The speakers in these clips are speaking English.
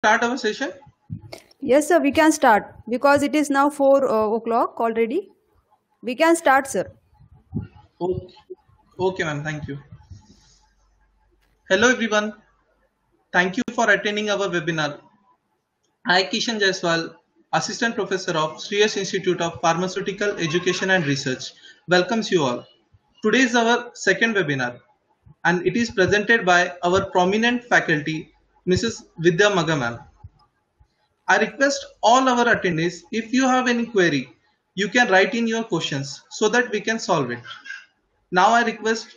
Start our session? Yes, sir, we can start because it is now 4 o'clock already. We can start, sir. Okay, okay ma'am, thank you. Hello everyone, thank you for attending our webinar. I, Kishan Jaiswal, Assistant Professor of Shreyas Institute of Pharmaceutical Education and Research, welcomes you all. Today is our second webinar and it is presented by our prominent faculty, Mrs. Vidya Maga ma'am. I request all our attendees, if you have any query, you can write in your questions so that we can solve it. Now I request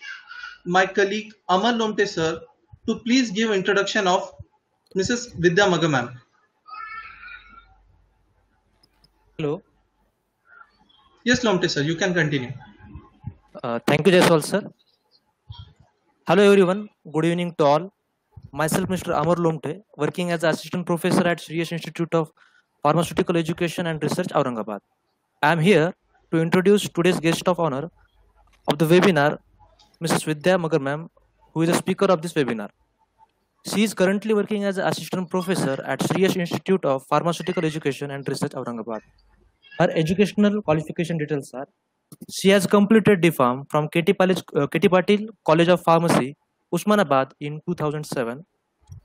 my colleague Amar Lomte sir to please give introduction of Mrs. Vidya Maga ma'am. Hello. Yes, Lomte sir, you can continue. Thank you, Jaiswal sir. Hello everyone. Good evening to all. Myself, Mr. Amar Lomte, working as Assistant Professor at Shreyas Institute of Pharmaceutical Education and Research, Aurangabad. I am here to introduce today's guest of honor of the webinar, Mrs. Vidya Magar ma'am, who is the speaker of this webinar. She is currently working as Assistant Professor at Shreyas Institute of Pharmaceutical Education and Research, Aurangabad. Her educational qualification details are: she has completed DPharm from KT Patil College of Pharmacy, Usmanabad in 2007.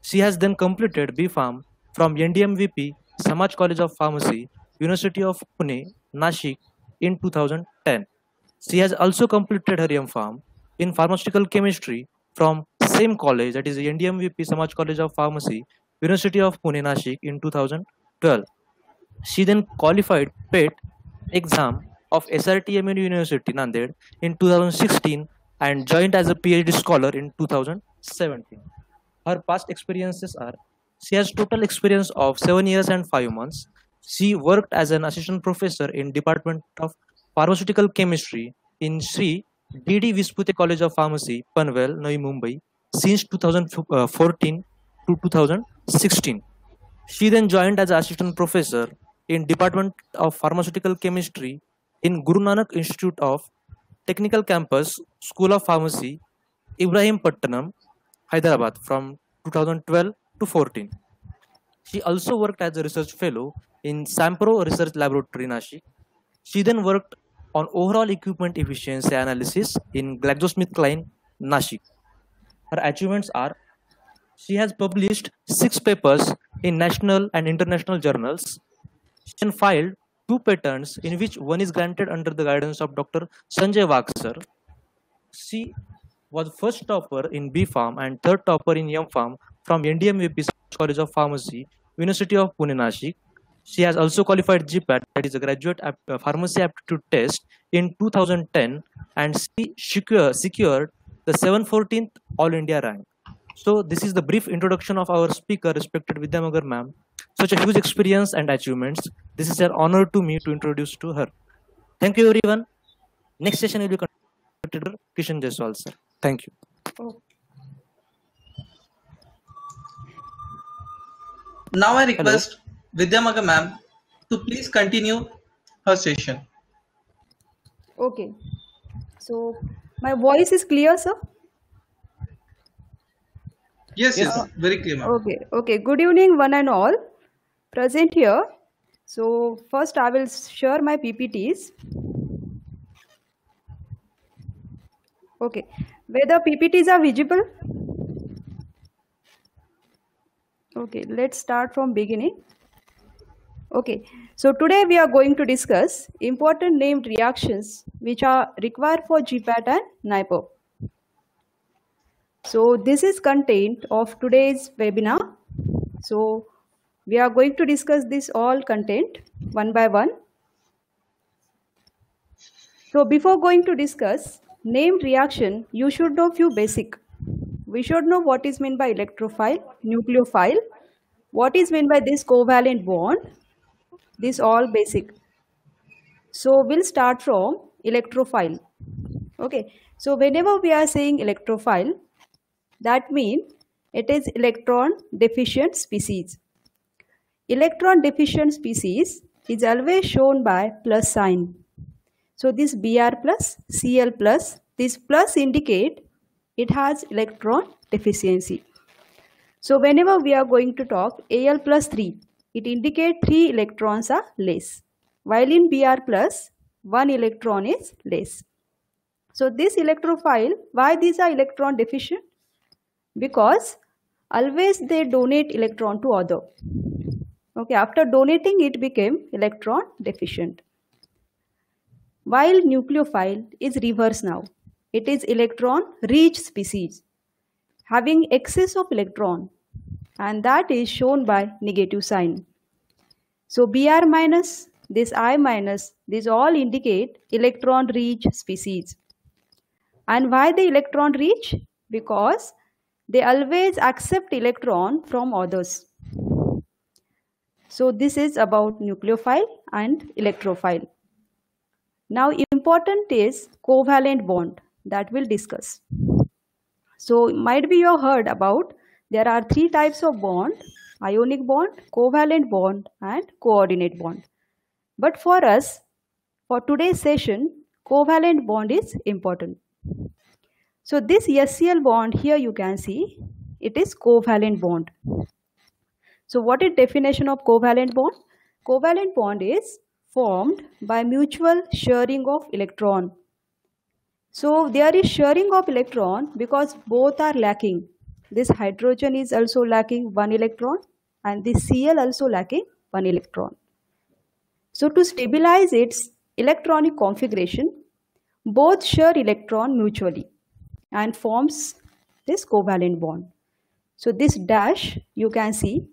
She has then completed BPharm from NDMVP Samaj College of Pharmacy, University of Pune, Nashik in 2010. She has also completed her MPharm in Pharmaceutical Chemistry from same college, that is NDMVP Samaj College of Pharmacy, University of Pune, Nashik in 2012. She then qualified PET exam of SRTMN University, Nanded in 2016 and joined as a PhD scholar in 2017. Her past experiences are: she has total experience of 7 years and 5 months. She worked as an assistant professor in Department of Pharmaceutical Chemistry in Sri D.D. Vispute College of Pharmacy, Panvel, Navi Mumbai since 2014 to 2016. She then joined as assistant professor in Department of Pharmaceutical Chemistry in Guru Nanak Institute of Technical Campus, School of Pharmacy, Ibrahim Pattanam, Hyderabad from 2012 to 14. She also worked as a research fellow in Sampro Research Laboratory, Nashik. She then worked on overall equipment efficiency analysis in GlaxoSmithKline, Nashik. Her achievements are: she has published 6 papers in national and international journals. She filed 2 patents, in which one is granted under the guidance of Dr. Sanjay Vaksar. She was first topper in BPharm and third topper in MPharm from NDMVP College of Pharmacy, University of Pune, Nashik. She has also qualified GPAT, that is a Graduate Pharmacy Aptitude Test, in 2010, and she secured the 714th All India rank. So this is the brief introduction of our speaker, respected Vidya Magar ma'am. Such a huge experience and achievements. This is an honor to me to introduce to her. Thank you everyone. Next session will be conducted by Kishan Jaiswal sir. Thank you. Now I request Vidya Maga ma'am to please continue her session. Okay. So, my voice is clear, sir? Yes, very clear ma'am. Okay. Good evening, one and all present here. So, first I will share my PPTs. Okay. Whether PPTs are visible? Okay, let's start from beginning. Okay, so today we are going to discuss important named reactions which are required for GPAT and NIPER. So this is content of today's webinar. So we are going to discuss this all content one by one. So before going to discuss named reaction, you should know few basic. We should know what is meant by electrophile, nucleophile, what is meant by this covalent bond, this all basic. So we'll start from electrophile. Okay, so whenever we are saying electrophile, that means it is electron deficient species. Electron deficient species is always shown by plus sign. So this Br plus, Cl plus, this plus indicate it has electron deficiency. So whenever we are going to talk Al plus 3, it indicates 3 electrons are less, while in Br plus 1 electron is less. So this electrophile, why these are electron deficient? Because always they donate electron to other. Okay, after donating it became electron deficient. While nucleophile is reverse now. It is electron rich species having excess of electron, and that is shown by negative sign. So Br minus, this I minus, these all indicate electron rich species. And why the electron rich? Because they always accept electron from others. So this is about nucleophile and electrophile. Now important is covalent bond that we'll discuss. So might be you have heard about there are 3 types of bond: ionic bond, covalent bond and coordinate bond. But for us, for today's session, covalent bond is important. So this SCl bond here you can see, it is covalent bond. So what is definition of covalent bond? Covalent bond is formed by mutual sharing of electron. So there is sharing of electron because both are lacking. This hydrogen is also lacking 1 electron and this Cl also lacking 1 electron. So to stabilize its electronic configuration, both share electron mutually and forms this covalent bond. So this dash you can see,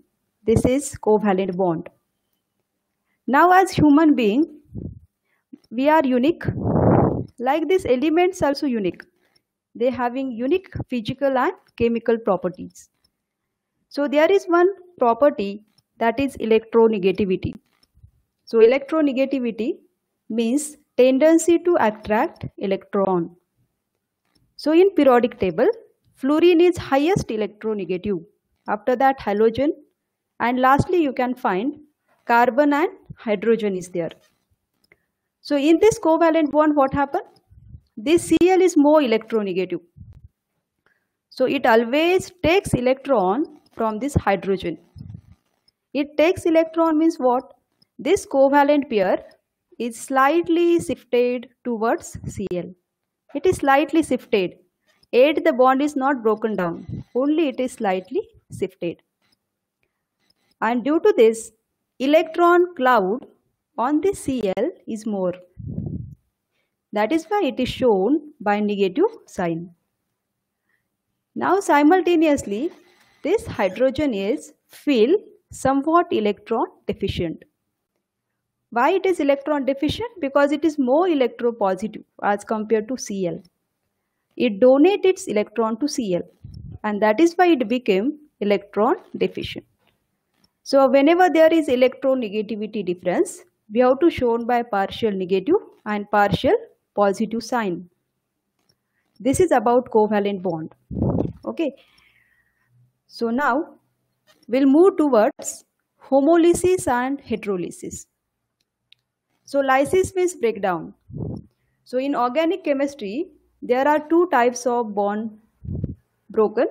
this is covalent bond. Now as human being, we are unique. Like these elements also unique. They having unique physical and chemical properties. So there is one property that is electronegativity. So electronegativity means tendency to attract electron. So in periodic table, fluorine is highest electronegative. After that halogen, and lastly you can find carbon and hydrogen is there. So in this covalent bond what happened? This Cl is more electronegative. So it always takes electron from this hydrogen. It takes electron means what? This covalent pair is slightly shifted towards Cl. It is slightly shifted. Yet the bond is not broken down. Only it is slightly shifted. And due to this, electron cloud on the Cl is more. That is why it is shown by negative sign. Now simultaneously, this hydrogen is feel somewhat electron deficient. Why it is electron deficient? Because it is more electropositive as compared to Cl. It donates its electron to Cl and that is why it became electron deficient. So whenever there is electronegativity difference, we have to shown by partial negative and partial positive sign. This is about covalent bond. Okay. So now we'll move towards homolysis and heterolysis. So lysis means breakdown. So in organic chemistry, there are 2 types of bond broken.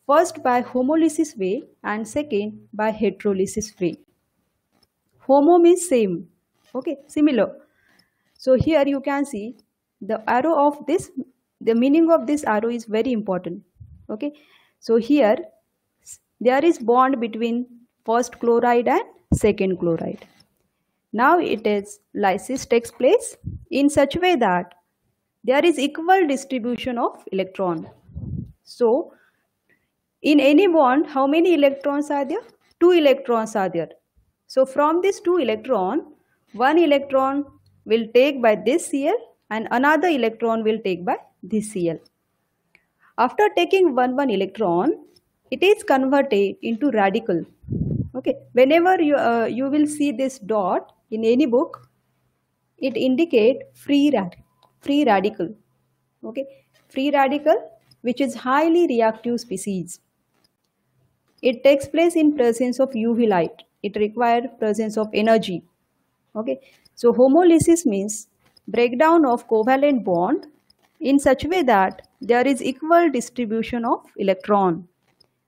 First by homolysis way and second by heterolysis way. Homo means same, okay, similar. So here you can see the arrow of this, the meaning of this arrow is very important, okay. So here there is bond between first chloride and second chloride. Now it is lysis takes place in such way that there is equal distribution of electron. So in any bond, how many electrons are there? 2 electrons are there. So from this 2 electron, 1 electron will take by this Cl and another electron will take by this Cl. After taking one electron, it is converted into radical. Okay, whenever you will see this dot in any book, it indicate free radical. Okay, free radical which is highly reactive species. It takes place in presence of UV light. It requires presence of energy. Okay, so homolysis means breakdown of covalent bond in such way that there is equal distribution of electron.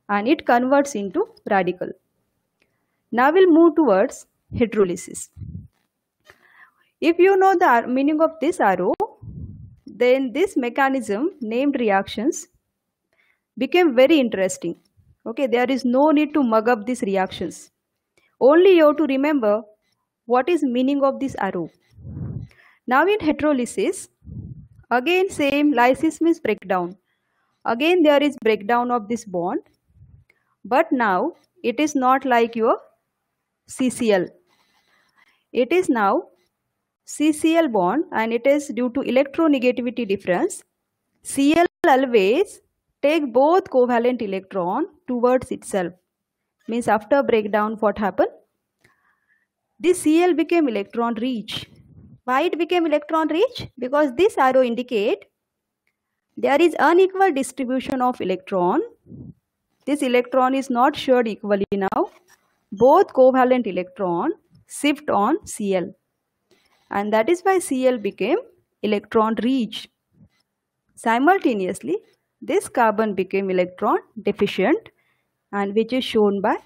and it converts into radical. Now we'll move towards hydrolysis. If you know the meaning of this arrow, then this mechanism named reactions became very interesting. Okay, there is no need to mug up these reactions. Only you have to remember what is meaning of this arrow. Now in hydrolysis, again same, lysis means breakdown. Again there is breakdown of this bond, but now it is not like your CCl. It is now CCl bond, and it is due to electronegativity difference. Cl always take both covalent electron towards itself. Means after breakdown what happened? This Cl became electron rich. Why it became electron rich? Because this arrow indicate there is unequal distribution of electron. This electron is not shared equally now. Both covalent electron shift on Cl, and that is why Cl became electron rich. Simultaneously, this carbon became electron deficient, and which is shown by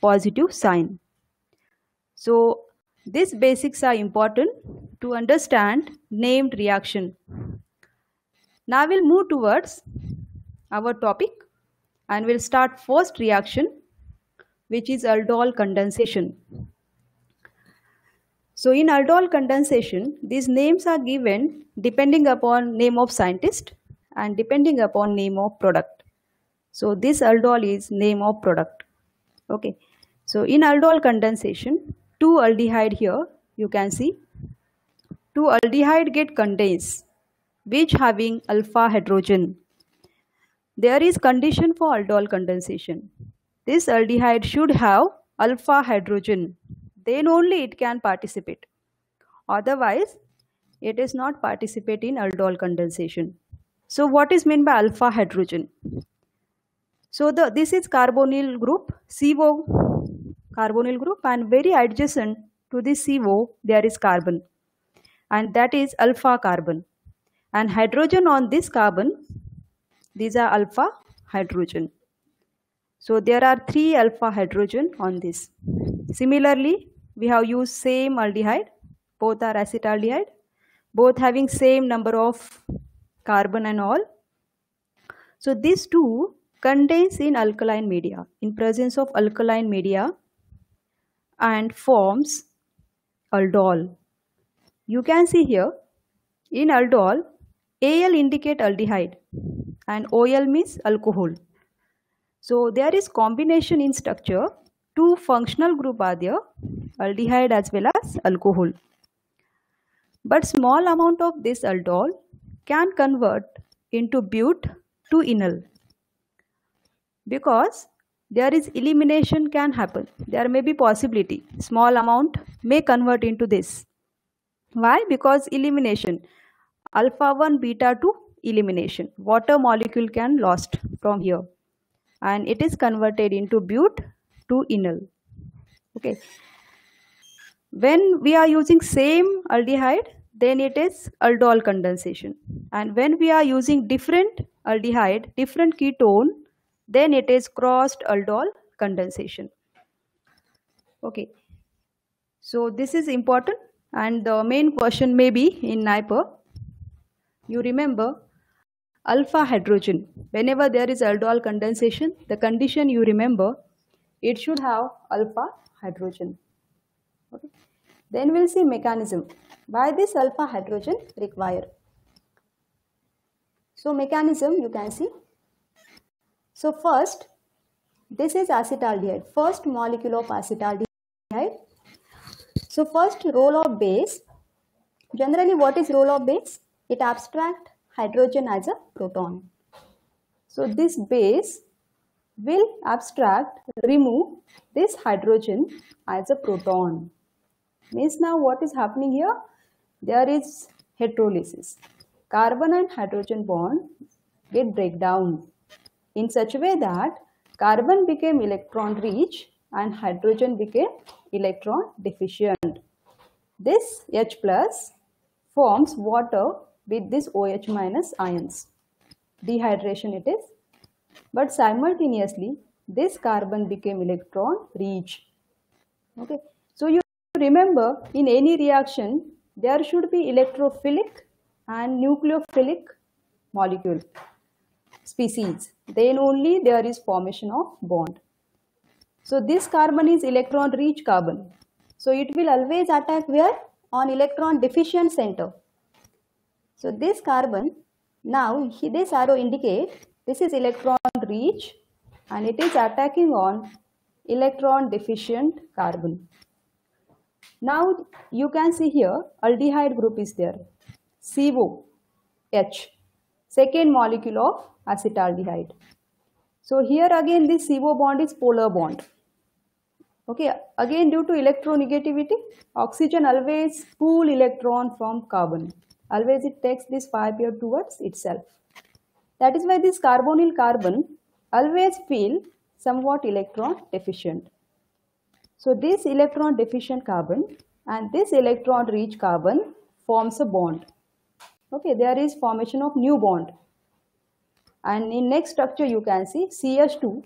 positive sign. So these basics are important to understand named reaction. Now we'll move towards our topic, and we'll start first reaction, which is aldol condensation. So in aldol condensation, these names are given depending upon name of scientist and depending upon name of product. So this aldol is name of product. Okay. So in aldol condensation, 2 aldehyde here you can see 2 aldehyde get condensed, which having alpha hydrogen. There is condition for aldol condensation. This aldehyde should have alpha hydrogen. Then only it can participate. Otherwise, it is not participate in aldol condensation. So what is meant by alpha hydrogen? So this is carbonyl group, CO carbonyl group, and very adjacent to this CO there is carbon, and that is alpha carbon. And hydrogen on this carbon, these are alpha hydrogen. So there are 3 alpha hydrogen on this. Similarly, we have used same aldehyde, both are acetaldehyde, both having same number of carbon and all. So these 2 condense in alkaline media, in presence of alkaline media, and forms aldol. You can see here, in aldol, Al indicate aldehyde and OL means alcohol. So there is combination in structure. 2 functional group are there, aldehyde as well as alcohol. But small amount of this aldol can convert into but to enol, because there is elimination can happen. There may be possibility small amount may convert into this. Why? Because elimination, alpha 1 beta 2 elimination, water molecule can lost from here, and it is converted into but to enol. Okay. When we are using same aldehyde, then it is aldol condensation, and when we are using different aldehyde, different ketone, then it is crossed aldol condensation. Okay. So this is important, and the main question may be in NIPER. You remember alpha hydrogen. Whenever there is aldol condensation, the condition you remember, it should have alpha hydrogen. Okay. Then we'll see mechanism. Why this alpha hydrogen required? So mechanism you can see. So first, this is acetaldehyde, first molecule of acetaldehyde. So first role of base. Generally, what is role of base? It abstract hydrogen as a proton. So this base will abstract, remove this hydrogen as a proton. Means now what is happening here? There is hydrolysis. Carbon and hydrogen bond get breakdown in such a way that carbon became electron rich and hydrogen became electron deficient. This H plus forms water with this OH minus ions. Dehydration it is. But simultaneously, this carbon became electron rich. Okay, so you remember in any reaction there should be electrophilic and nucleophilic molecule species, then only there is formation of bond. So this carbon is electron rich carbon, so it will always attack where? On electron deficient center. So this carbon, now this arrow indicates this is electron rich and it is attacking on electron deficient carbon. Now you can see here aldehyde group is there, COH, second molecule of acetaldehyde. So here again this CO bond is polar bond. Okay, again due to electronegativity, oxygen always pull electron from carbon. Always it takes this 5 pair towards itself. That is why this carbonyl carbon always feel somewhat electron deficient. So this electron deficient carbon and this electron rich carbon forms a bond. Okay, there is formation of new bond. And in next structure you can see CH2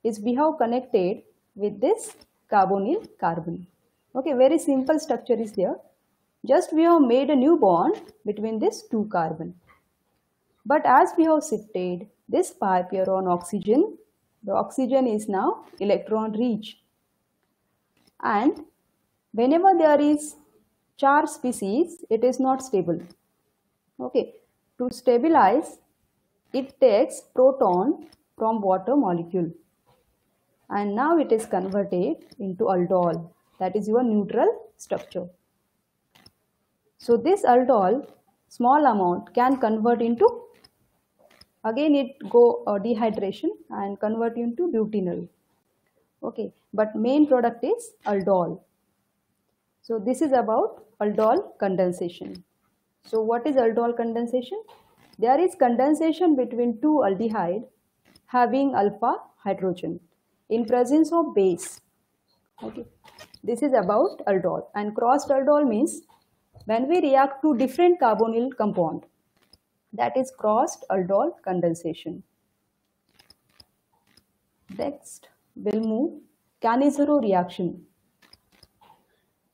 is we have connected with this carbonyl carbon. Okay, very simple structure is there. Just we have made a new bond between these two carbon. But as we have shifted this pi pair on oxygen, the oxygen is now electron rich. And whenever there is charged species, it is not stable. Okay, to stabilize, it takes proton from water molecule. And now it is converted into aldol, that is your neutral structure. So this aldol, small amount can convert into, again it go dehydration and convert into butanol. Okay, but main product is aldol. So this is about aldol condensation. So what is aldol condensation? There is condensation between two aldehyde having alpha hydrogen in presence of base. Okay, this is about aldol, and crossed aldol means when we react to different carbonyl compound, that is crossed aldol condensation. Next we'll move Cannizzaro reaction.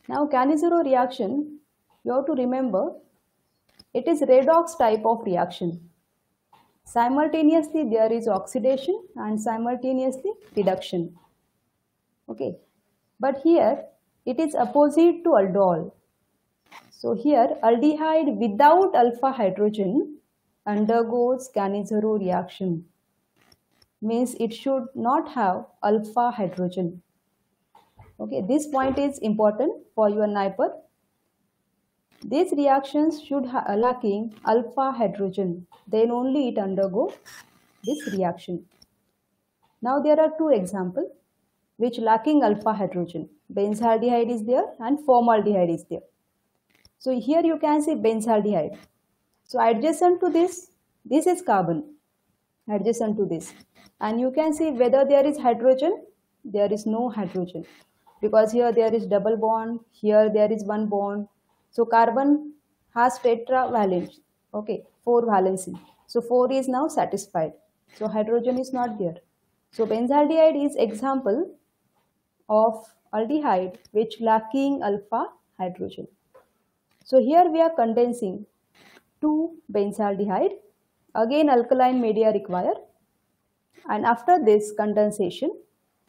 Now Cannizzaro reaction, you have to remember it is redox type of reaction. Simultaneously there is oxidation and simultaneously reduction. Okay, but here it is opposite to aldol. So here aldehyde without alpha hydrogen undergoes Cannizzaro reaction. Means it should not have alpha hydrogen. Okay, this point is important for your NIPER. These reactions should have lacking alpha hydrogen, then only it undergo this reaction. Now there are two examples which lacking alpha hydrogen. Benzaldehyde is there and formaldehyde is there. So here you can see benzaldehyde. So adjacent to this is carbon, adjacent to this. And you can see whether there is hydrogen, there is no hydrogen. Because here there is double bond, here there is one bond. So carbon has tetravalent, okay, 4 valency. So 4 is now satisfied. So hydrogen is not there. So benzaldehyde is example of aldehyde which lacking alpha hydrogen. So here we are condensing 2 benzaldehyde. Again alkaline media required. And after this condensation,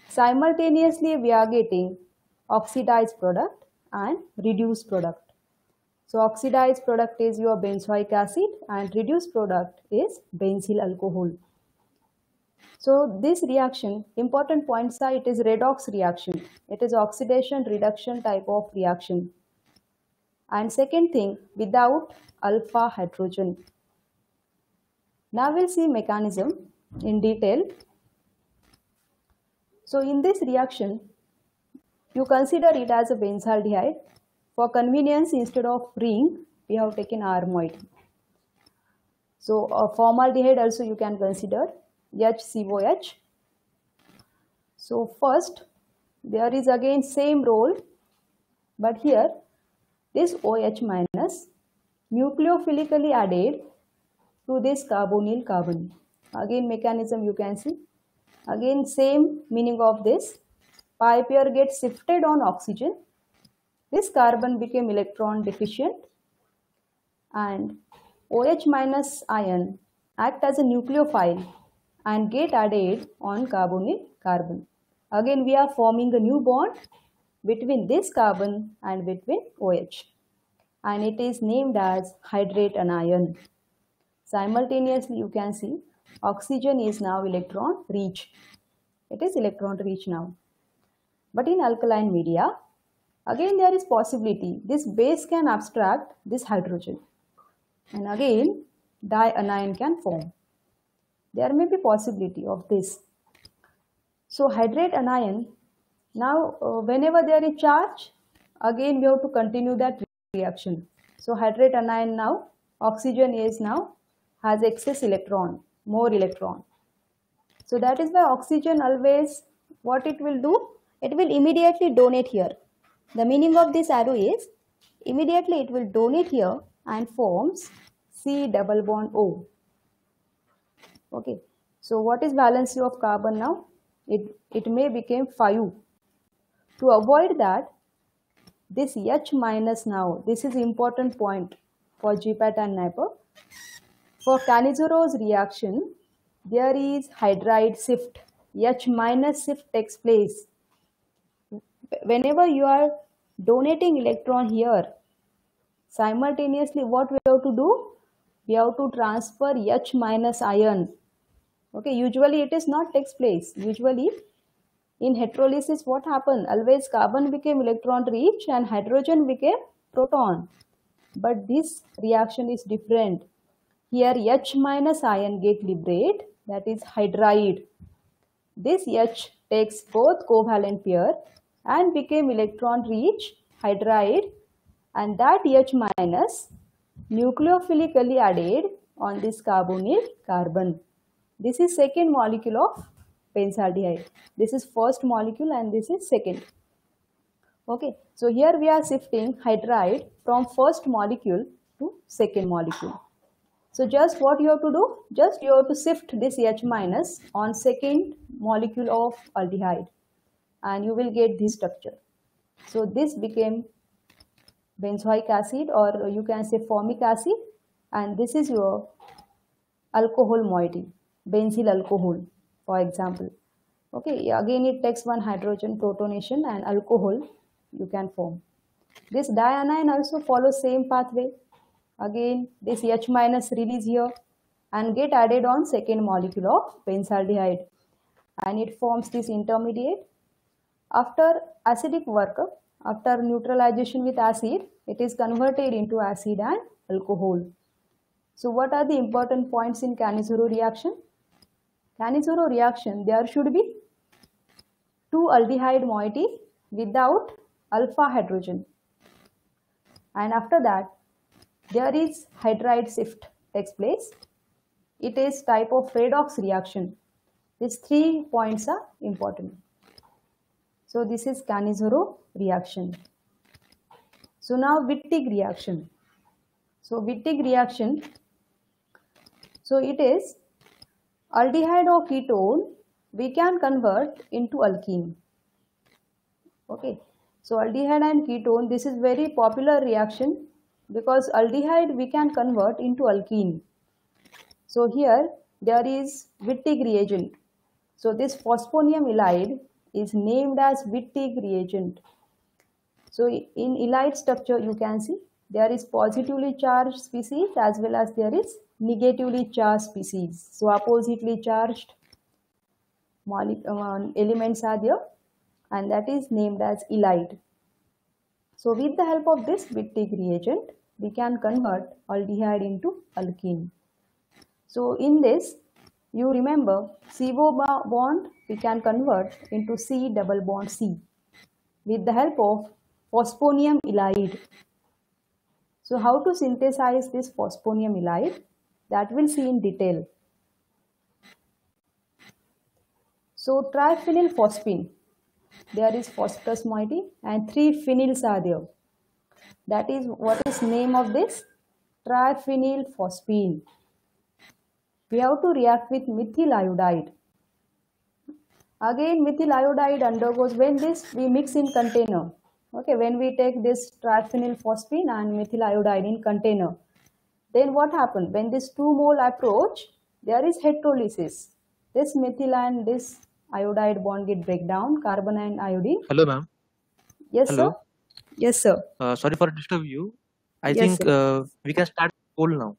simultaneously we are getting oxidized product and reduced product. So oxidized product is your benzoic acid and reduced product is benzyl alcohol. So this reaction, important points are it is redox reaction. It is oxidation reduction type of reaction. And second thing, without alpha hydrogen. Now we'll see mechanism in detail. So in this reaction, you consider it as a benzaldehyde. For convenience, instead of ring, we have taken R moiety. So formaldehyde also you can consider HCOH. So first, there is again same role, but here this OH minus nucleophilically added to this carbonyl carbon. Again mechanism you can see. Again, same meaning of this. Pi pair gets shifted on oxygen. This carbon became electron deficient, and OH minus ion act as a nucleophile and get added on carbonyl carbon. Again, we are forming a new bond between this carbon and between OH, and it is named as hydrate anion. Simultaneously, you can see oxygen is now electron rich. It is electron rich now. But in alkaline media, again there is possibility this base can abstract this hydrogen, and again dianion can form. There may be possibility of this. So hydrate anion, now whenever there is charge, again we have to continue that reaction. So hydrate anion, now oxygen is now has excess electron, more electron. So that is why oxygen always, what it will do, it will immediately donate here. The meaning of this arrow is immediately it will donate here and forms C double bond O. Okay, so what is valency of carbon now? It may become 5. To avoid that, this H minus now, this is important point for GPAT and NAPR. For Cannizzoro's reaction, there is hydride shift. H minus shift takes place. Whenever you are donating electron here, simultaneously what we have to do? We have to transfer H minus ion. Okay, usually it is not takes place. Usually in heterolysis what happened? Always carbon became electron rich and hydrogen became proton. But this reaction is different. Here H minus ion get liberate, that is hydride. This H takes both covalent pair and became electron rich hydride, and that H minus nucleophilically added on this carbonyl carbon. This is second molecule of benzaldehyde. This is first molecule and this is second. Okay, so here we are shifting hydride from first molecule to second molecule. So just what you have to do? Just you have to shift this H minus on second molecule of aldehyde and you will get this structure. So this became benzoic acid, or you can say formic acid, and this is your alcohol moiety, benzyl alcohol for example. Okay, again it takes one hydrogen protonation and alcohol you can form. This dianion also follows same pathway. Again this H minus release here and get added on second molecule of benzaldehyde and it forms this intermediate. After acidic work, after neutralization with acid, it is converted into acid and alcohol. So what are the important points in Cannizzaro reaction? Cannizzaro reaction, there should be 2 aldehyde moiety without alpha hydrogen, and after that there is hydride shift takes place. It is type of redox reaction. These 3 points are important. So this is Cannizzaro reaction. So now Wittig reaction. So Wittig reaction, so it is aldehyde or ketone we can convert into alkene. Okay, so aldehyde and ketone, this is very popular reaction because aldehyde we can convert into alkene. So here there is Wittig reagent. So this phosphonium ylide is named as Wittig reagent. So in ylide structure you can see there is positively charged species as well as there is negatively charged species. So oppositely charged elements are there and that is named as ylide. So with the help of this Wittig reagent we can convert aldehyde into alkene. So in this you remember CO bond we can convert into C double bond C with the help of phosphonium ylide. So how to synthesize this phosphonium ylide, that we'll see in detail. So triphenylphosphine, there is phosphorus moiety and 3 phenyls are there. That is what is name of this? Triphenylphosphine. We have to react with methyl iodide. Again, methyl iodide undergoes when this we mix in container. Okay, when we take this triphenylphosphine and methyl iodide in container, then what happens? When this 2 mole approach, there is heterolysis. This methyl and this iodide bond get break down, carbon and iodine. Hello, ma'am. Yes, Hello. sir. Yes, sir. Sorry for disturb you. I Yes, think sir. we can start poll now.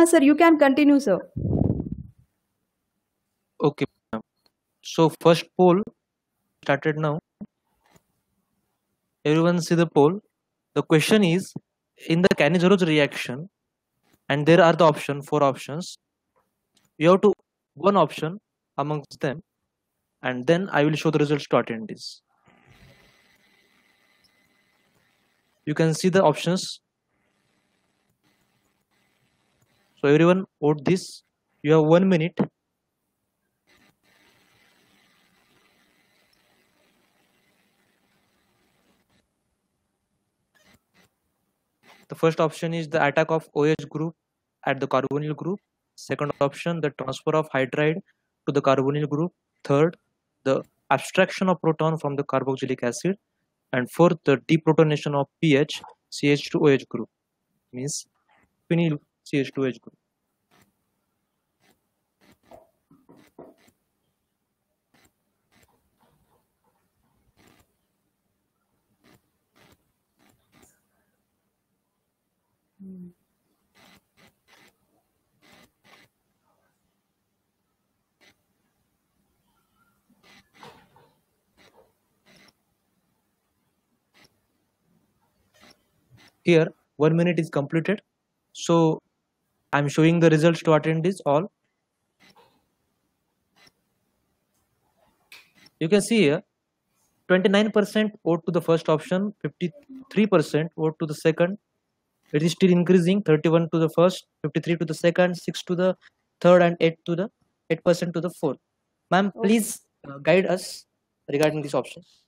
Sir, you can continue, sir. Okay, ma'am. So first poll started now. Everyone see the poll. The question is, in the Cannizzaro reaction, and there are the 4 options. You have to one option amongst them, and then I will show the results to attendees. You can see the options. So everyone vote this. You have 1 minute. The first option is the attack of OH group at the carbonyl group. Second option, the transfer of hydride to the carbonyl group. Third, the abstraction of proton from the carboxylic acid. And fourth, the deprotonation of pH CH2OH group, means phenyl CH2OH group. Here 1 minute is completed, so I'm showing the results to attendees all. You can see here 29% vote to the first option, 53% vote to the second. It is still increasing, 31 to the first, 53 to the second, 6 to the third, and 8% to the fourth. Ma'am, please guide us regarding these options.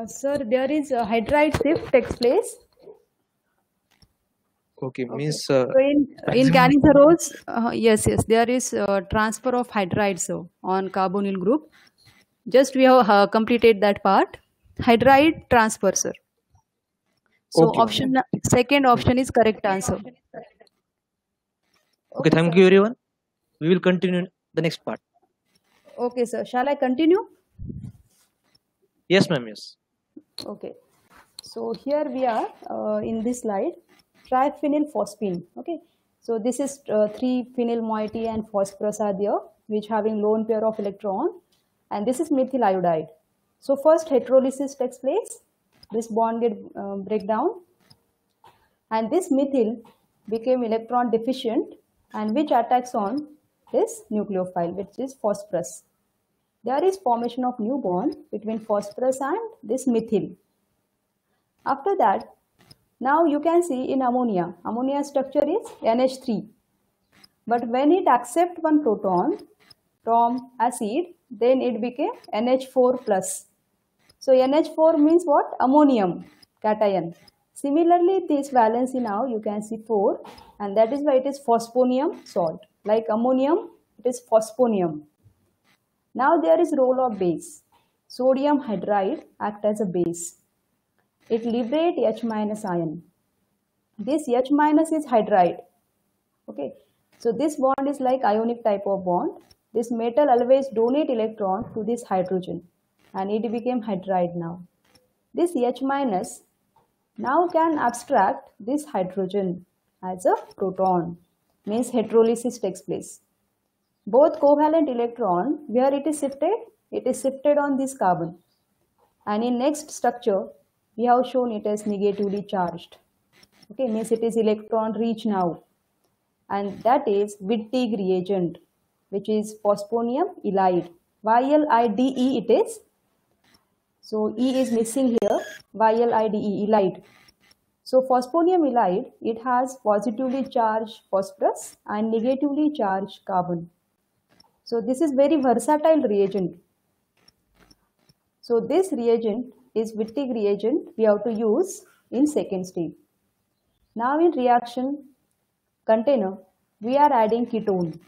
Sir, there is a hydride shift takes place. Okay, means So in Cannizzaro, yes, there is transfer of hydrides on carbonyl group. Just we have completed that part. Hydride transfer, sir. So okay, second option is correct answer. Okay, thank you everyone. We will continue the next part. Okay, sir. Shall I continue? Yes, ma'am. Yes. Okay. So here we are in this slide, triphenylphosphine. Okay. So this is 3-phenyl moiety and phosphorus are there, which having lone pair of electron, and this is methyl iodide. So first heterolysis takes place. This bond get break down, and this methyl became electron deficient, and which attacks on this nucleophile, which is phosphorus. There is formation of new bond between phosphorus and this methyl. After that, now you can see in ammonia, ammonia structure is NH3. But when it accepts one proton from acid, then it became NH4 plus. So NH4 means what? Ammonium cation. Similarly, this valency now you can see 4, and that is why it is phosphonium salt. Like ammonium, it is phosphonium. Now there is role of base. Sodium hydride act as a base. It liberates H minus ion. This H minus is hydride. Okay, so this bond is like ionic type of bond. This metal always donate electron to this hydrogen, and it became hydride now. This H minus now can abstract this hydrogen as a proton, means heterolysis takes place. Both covalent electron, where it is shifted on this carbon, and in next structure we have shown it as negatively charged. Okay, means it is electron rich now, and that is Wittig reagent, which is phosphonium ylide. YLIDE it is. So E is missing here. YLIDE, ylide. So phosphonium ylide, it has positively charged phosphorus and negatively charged carbon. So this is very versatile reagent. So this reagent is Wittig reagent we have to use in second stage. Now in reaction container, we are adding ketone.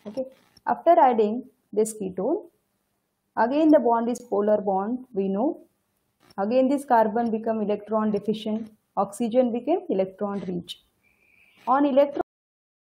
Okay. After adding this ketone. Again the bond is polar bond, we know. Again this carbon become electron deficient, oxygen became electron rich. On electron